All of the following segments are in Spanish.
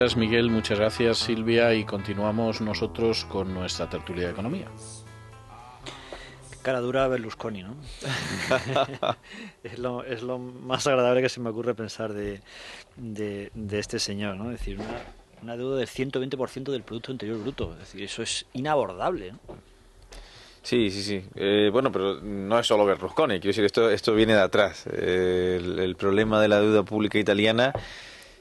Gracias, Miguel, muchas gracias, Silvia, y continuamos nosotros con nuestra tertulia de economía. Cara dura Berlusconi, ¿no? Es lo más agradable que se me ocurre pensar de este señor, ¿no? Es decir, una deuda del 120% del Producto Interior Bruto. Es decir, eso es inabordable, ¿no? Sí, sí, sí. Bueno, pero no es solo Berlusconi. Quiero decir, esto viene de atrás. El problema de la deuda pública italiana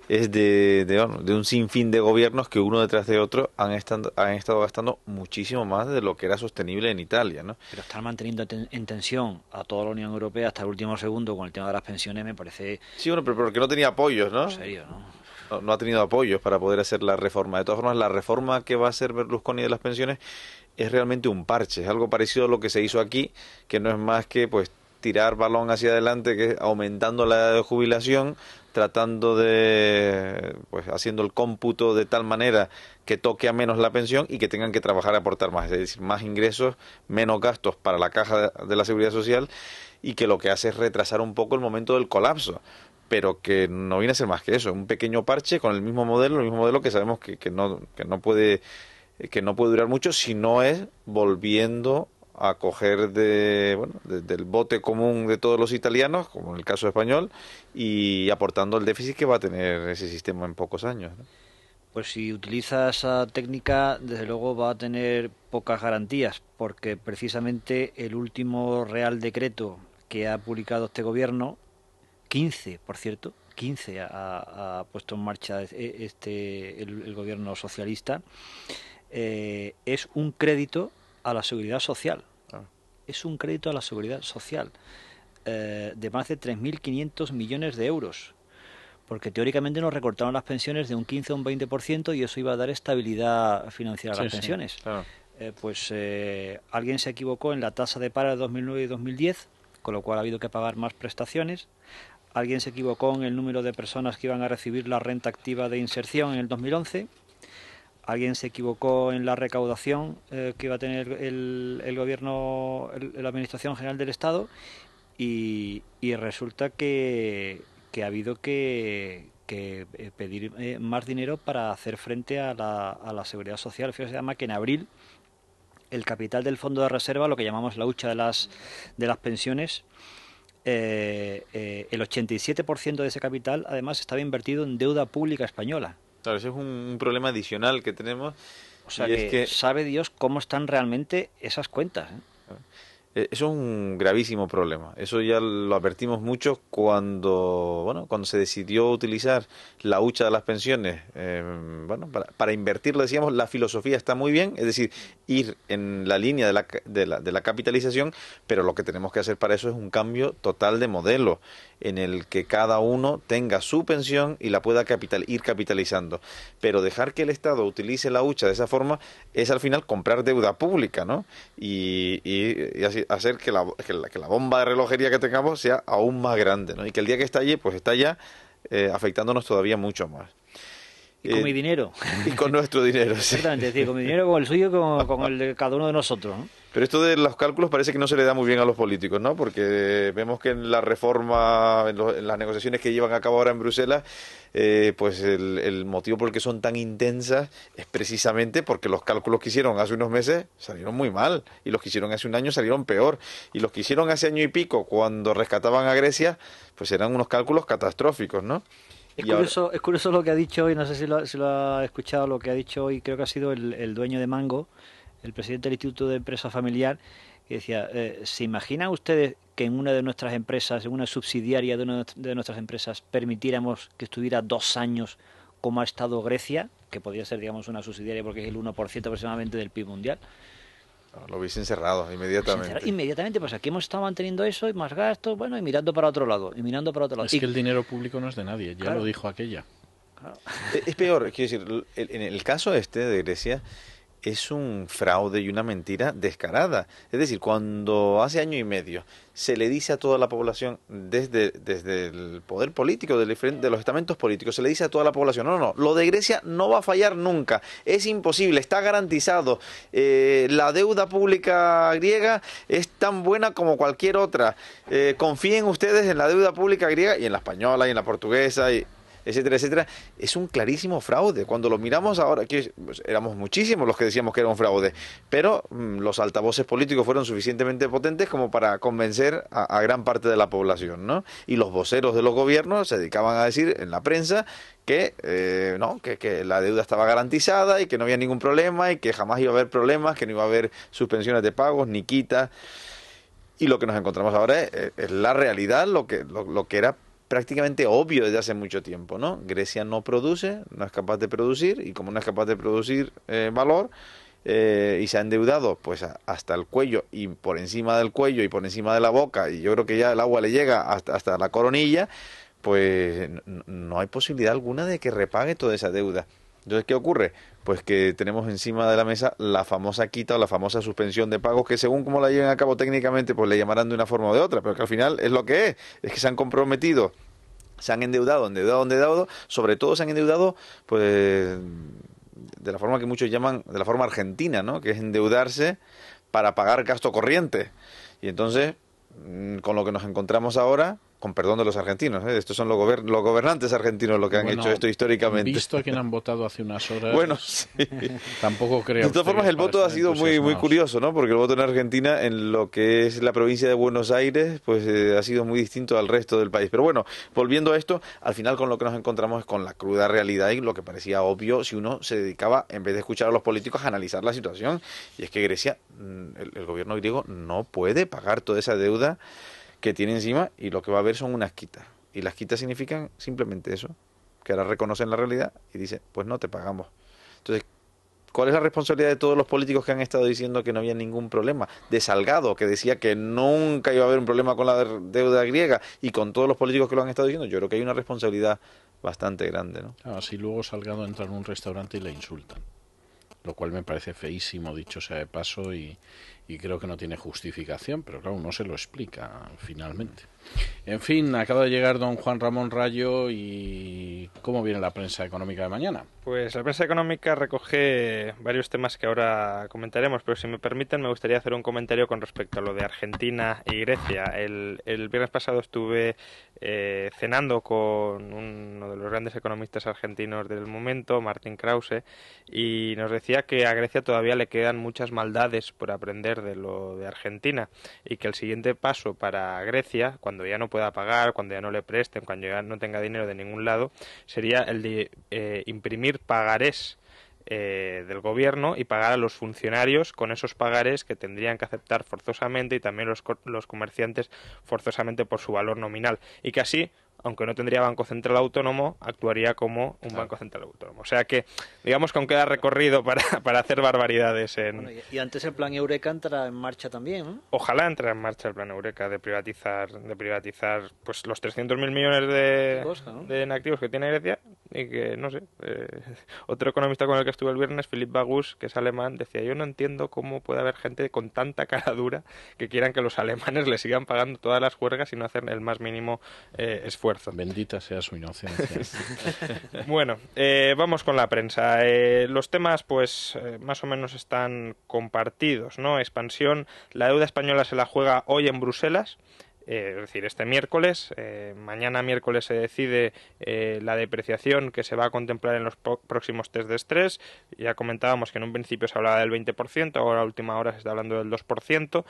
es de un sinfín de gobiernos que uno detrás de otro han estado gastando muchísimo más de lo que era sostenible en Italia, ¿no? Pero estar manteniendo en tensión a toda la Unión Europea hasta el último segundo con el tema de las pensiones me parece... Sí, bueno, pero porque no tenía apoyos, ¿no? En serio, ¿no? No ha tenido apoyos para poder hacer la reforma. De todas formas, la reforma que va a hacer Berlusconi de las pensiones es realmente un parche. Es algo parecido a lo que se hizo aquí, que no es más que pues tirar balón hacia adelante, que es aumentando la edad de jubilación, tratando de, pues haciendo el cómputo de tal manera que toque a menos la pensión y que tengan que trabajar a aportar más, es decir, más ingresos, menos gastos para la caja de la seguridad social, y que lo que hace es retrasar un poco el momento del colapso, pero que no viene a ser más que eso, un pequeño parche con el mismo modelo que sabemos que no puede durar mucho si no es volviendo a coger del bote común de todos los italianos, como en el caso español, y aportando el déficit que va a tener ese sistema en pocos años, ¿no? Pues si utiliza esa técnica, desde luego va a tener pocas garantías, porque precisamente el último Real Decreto que ha publicado este gobierno, 15, por cierto, 15 ha puesto en marcha el gobierno socialista, es un crédito a la seguridad social. Es un crédito a la seguridad social de más de 3.500 millones de euros. Porque teóricamente nos recortaron las pensiones de un 15 a un 20% y eso iba a dar estabilidad financiera a las pensiones. Sí, claro. Alguien se equivocó en la tasa de paro de 2009 y 2010, con lo cual ha habido que pagar más prestaciones. Alguien se equivocó en el número de personas que iban a recibir la renta activa de inserción en el 2011. Alguien se equivocó en la recaudación que iba a tener el gobierno, la Administración General del Estado, y resulta que ha habido que pedir más dinero para hacer frente a la seguridad social. Fíjate, se llama que en abril el capital del fondo de reserva, lo que llamamos la hucha de las pensiones, el 87% de ese capital además estaba invertido en deuda pública española. Claro, ese es un problema adicional que tenemos. O sea, y es que sabe Dios cómo están realmente esas cuentas, ¿eh? Eso es un gravísimo problema. Eso ya lo advertimos mucho cuando se decidió utilizar la hucha de las pensiones, para invertirlo. Decíamos, la filosofía está muy bien, es decir, ir en la línea de la capitalización, pero lo que tenemos que hacer para eso es un cambio total de modelo, en el que cada uno tenga su pensión y la pueda ir capitalizando. Pero dejar que el Estado utilice la hucha de esa forma es al final comprar deuda pública, ¿no? Y así hacer que la bomba de relojería que tengamos sea aún más grande, ¿no? Y que el día que estalle, pues está ya afectándonos todavía mucho más. Y con mi dinero. Y con nuestro dinero, sí. Exactamente, es decir, con mi dinero, con el suyo, con el de cada uno de nosotros, ¿no? Pero esto de los cálculos parece que no se le da muy bien a los políticos, ¿no? Porque vemos que en la reforma, en las negociaciones que llevan a cabo ahora en Bruselas, pues el motivo por el que son tan intensas es precisamente porque los cálculos que hicieron hace unos meses salieron muy mal, y los que hicieron hace un año salieron peor, y los que hicieron hace año y pico, cuando rescataban a Grecia, pues eran unos cálculos catastróficos, ¿no? Es curioso lo que ha dicho hoy, no sé si lo ha escuchado, lo que ha dicho hoy, creo que ha sido el dueño de Mango, el presidente del Instituto de Empresa Familiar, que decía, ¿se imaginan ustedes que en una de nuestras empresas, en una subsidiaria de una de nuestras empresas, permitiéramos que estuviera 2 años como ha estado Grecia, que podría ser, digamos, una subsidiaria porque es el 1% aproximadamente del PIB mundial? Lo hubiesen cerrado inmediatamente. Inmediatamente, pues aquí hemos estado manteniendo eso y más gastos, bueno, y mirando para otro lado, y mirando para otro lado. Es que el dinero público no es de nadie, ya claro, lo dijo aquella. Claro. Es peor, quiero decir, en el caso de Grecia, es un fraude y una mentira descarada. Es decir, cuando hace año y medio se le dice a toda la población, desde el poder político, de los estamentos políticos, se le dice a toda la población, no, lo de Grecia no va a fallar nunca, es imposible, está garantizado, la deuda pública griega es tan buena como cualquier otra, confíen ustedes en la deuda pública griega, y en la española y en la portuguesa, etcétera, etcétera, es un clarísimo fraude. Cuando lo miramos ahora, que pues, éramos muchísimos los que decíamos que era un fraude, pero los altavoces políticos fueron suficientemente potentes como para convencer a gran parte de la población, ¿no? Y los voceros de los gobiernos se dedicaban a decir en la prensa que no, que la deuda estaba garantizada y que no había ningún problema y que jamás iba a haber problemas, que no iba a haber suspensiones de pagos ni quitas. Y lo que nos encontramos ahora es la realidad, lo que era prácticamente obvio desde hace mucho tiempo, ¿no? Grecia no produce, no es capaz de producir, y como no es capaz de producir valor, y se ha endeudado pues hasta el cuello y por encima del cuello y por encima de la boca, y yo creo que ya el agua le llega hasta la coronilla, pues no hay posibilidad alguna de que repague toda esa deuda. Entonces, ¿qué ocurre? Pues que tenemos encima de la mesa la famosa quita o la famosa suspensión de pagos, que según como la lleven a cabo técnicamente, pues le llamarán de una forma o de otra, pero que al final es lo que es que se han comprometido, se han endeudado, sobre todo se han endeudado, pues, de la forma que muchos llaman, de la forma argentina, ¿no? Que es endeudarse para pagar gasto corriente. Y entonces, con lo que nos encontramos ahora, con perdón de los argentinos, estos son los gobernantes argentinos los que han hecho esto históricamente. Visto a quien han votado hace unas horas, bueno, sí. Tampoco creo. De todas formas, el voto ha sido muy curioso, ¿no? Porque el voto en Argentina, en lo que es la provincia de Buenos Aires, pues ha sido muy distinto al resto del país. Pero bueno, volviendo a esto, al final con lo que nos encontramos es con la cruda realidad y lo que parecía obvio si uno se dedicaba, en vez de escuchar a los políticos, a analizar la situación. Y es que Grecia, el gobierno griego, no puede pagar toda esa deuda que tiene encima, y lo que va a haber son unas quitas. Y las quitas significan simplemente eso, que ahora reconocen la realidad y dicen, pues no te pagamos. Entonces, ¿cuál es la responsabilidad de todos los políticos que han estado diciendo que no había ningún problema? De Salgado, que decía que nunca iba a haber un problema con la deuda griega, y con todos los políticos que lo han estado diciendo, yo creo que hay una responsabilidad bastante grande, ¿no? Así luego Salgado entra en un restaurante y le insultan, lo cual me parece feísimo, dicho sea de paso, y creo que no tiene justificación, pero claro, no se lo explica finalmente. En fin, acaba de llegar don Juan Ramón Rayo. ¿Y cómo viene la prensa económica de mañana? Pues la prensa económica recoge varios temas que ahora comentaremos, pero si me permiten me gustaría hacer un comentario con respecto a lo de Argentina y Grecia. El viernes pasado estuve cenando con uno de los grandes economistas argentinos del momento, Martín Krause, y nos decía que a Grecia todavía le quedan muchas maldades por aprender de lo de Argentina, y que el siguiente paso para Grecia, cuando ya no pueda pagar, cuando ya no le presten, cuando ya no tenga dinero de ningún lado, sería el de imprimir pagarés del gobierno y pagar a los funcionarios con esos pagarés que tendrían que aceptar forzosamente, y también los comerciantes forzosamente por su valor nominal, y que así, aunque no tendría Banco Central Autónomo, actuaría como un Banco Central Autónomo. O sea que, digamos que aún queda recorrido para hacer barbaridades. Bueno, y antes el plan Eureka entra en marcha también, ¿no? Ojalá entre en marcha el plan Eureka de privatizar pues los 300.000 millones de en activos que tiene Grecia, y que, no sé, otro economista con el que estuve el viernes, Philipp Bagus, que es alemán, decía, yo no entiendo cómo puede haber gente con tanta cara dura que quieran que los alemanes le sigan pagando todas las juergas y no hacer el más mínimo esfuerzo. Bendita sea su inocencia. Bueno, vamos con la prensa. Los temas, pues, más o menos están compartidos, ¿no? Expansión. La deuda española se la juega hoy en Bruselas. Es decir, este miércoles, mañana miércoles se decide la depreciación que se va a contemplar en los próximos test de estrés. Ya comentábamos que en un principio se hablaba del 20%, ahora a última hora se está hablando del 2%.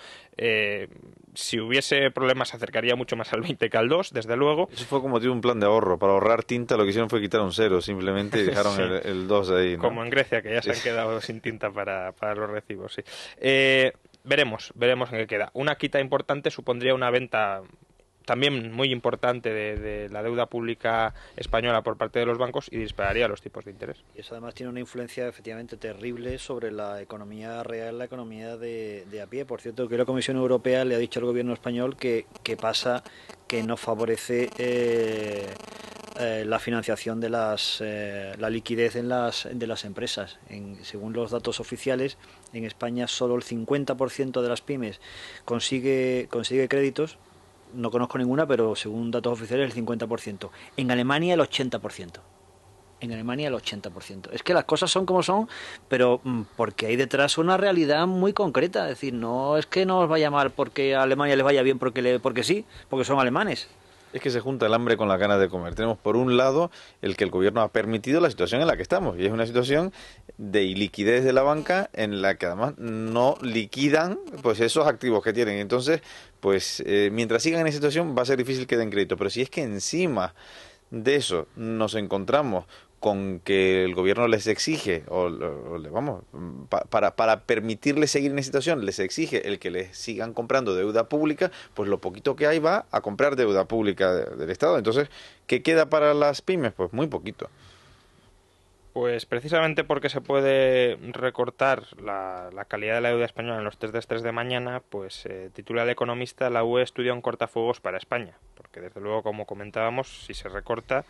Si hubiese problemas se acercaría mucho más al 20 que al 2, desde luego. Eso fue como un plan de ahorro. Para ahorrar tinta lo que hicieron fue quitar un 0, simplemente, y dejaron sí. el 2 ahí, ¿no? Como en Grecia, que ya se han quedado sin tinta para los recibos, sí. Veremos en qué queda. Una quita importante supondría una venta también muy importante de la deuda pública española por parte de los bancos y dispararía los tipos de interés. Y eso además tiene una influencia efectivamente terrible sobre la economía real, la economía de a pie. Por cierto, que la Comisión Europea le ha dicho al gobierno español que pasa que no favorece la financiación de la liquidez de las empresas. Según los datos oficiales, en España solo el 50% de las pymes consigue créditos. No conozco ninguna, pero según datos oficiales el 50%. En Alemania el 80%. Es que las cosas son como son, pero porque hay detrás una realidad muy concreta. Es decir, no es que nos vaya mal porque a Alemania les vaya bien porque sí, porque son alemanes. Es que se junta el hambre con las ganas de comer. Tenemos por un lado el que el gobierno ha permitido la situación en la que estamos, y es una situación de iliquidez de la banca en la que además no liquidan pues esos activos que tienen. Entonces, pues mientras sigan en esa situación va a ser difícil que den crédito. Pero si es que encima de eso nos encontramos con que el gobierno les exige, para permitirles seguir en esa situación, les exige el que les sigan comprando deuda pública, pues lo poquito que hay va a comprar deuda pública del Estado. Entonces, ¿qué queda para las pymes? Pues muy poquito. Pues precisamente porque se puede recortar la calidad de la deuda española en los test de estrés de mañana, pues titula El Economista: la UE estudia un cortafuegos para España. Porque desde luego, como comentábamos, si se recorta...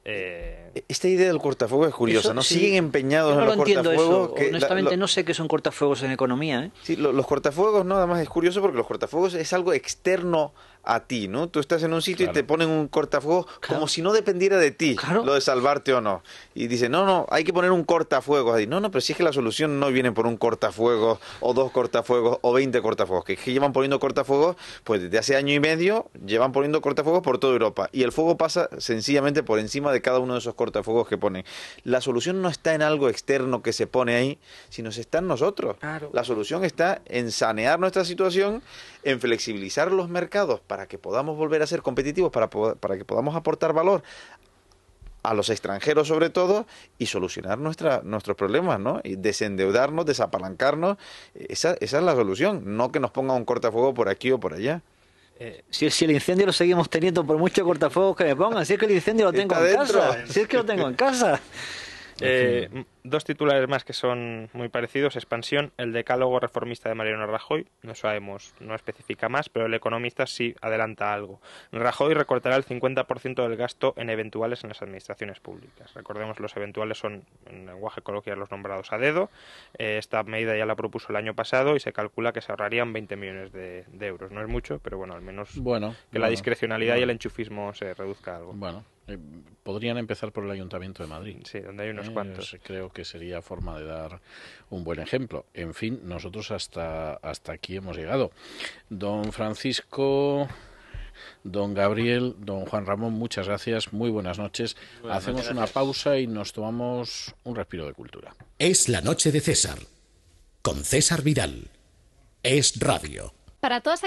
Esta idea del cortafuegos es curiosa, Eso, ¿no? sí. Siguen empeñados Yo no en los lo entiendo cortafuegos. eso. Honestamente no sé qué son cortafuegos en economía, ¿eh? Sí, los cortafuegos, no, además es curioso porque los cortafuegos es algo externo a ti, ¿no? Tú estás en un sitio y te ponen un cortafuegos como si no dependiera de ti lo de salvarte o no. Y dicen, no, hay que poner un cortafuegos ahí. No, pero si es que la solución no viene por un cortafuegos o 2 cortafuegos o 20 cortafuegos, que llevan poniendo cortafuegos, pues desde hace año y medio llevan poniendo cortafuegos por toda Europa. Y el fuego pasa sencillamente por encima de cada uno de esos cortafuegos que ponen. La solución no está en algo externo que se pone ahí, sino está en nosotros. Claro. La solución está en sanear nuestra situación, en flexibilizar los mercados para que podamos volver a ser competitivos, para que podamos aportar valor a los extranjeros sobre todo, y solucionar nuestros problemas, ¿no? Y desendeudarnos, desapalancarnos. Esa es la solución, no que nos ponga un cortafuego por aquí o por allá. Si el incendio lo seguimos teniendo por mucho cortafuegos que me pongan, si es que el incendio lo tengo en casa, si es que lo tengo en casa. Dos titulares más que son muy parecidos. Expansión: el decálogo reformista de Mariano Rajoy. No sabemos, no especifica más, pero El Economista sí adelanta algo. Rajoy recortará el 50% del gasto en eventuales en las administraciones públicas. Recordemos, los eventuales son, en lenguaje coloquial, los nombrados a dedo. Esta medida ya la propuso el año pasado y se calcula que se ahorrarían 20 millones de euros. No es mucho, pero bueno, al menos que la discrecionalidad y el enchufismo se reduzca algo. Bueno, podrían empezar por el Ayuntamiento de Madrid. Sí, donde hay unos cuantos. Creo que sería forma de dar un buen ejemplo. En fin, nosotros hasta aquí hemos llegado. Don Francisco, don Gabriel, don Juan Ramón, muchas gracias, muy buenas noches. Hacemos una pausa y nos tomamos un respiro de cultura. Es la noche de César, con César Vidal. Es radio. Para todas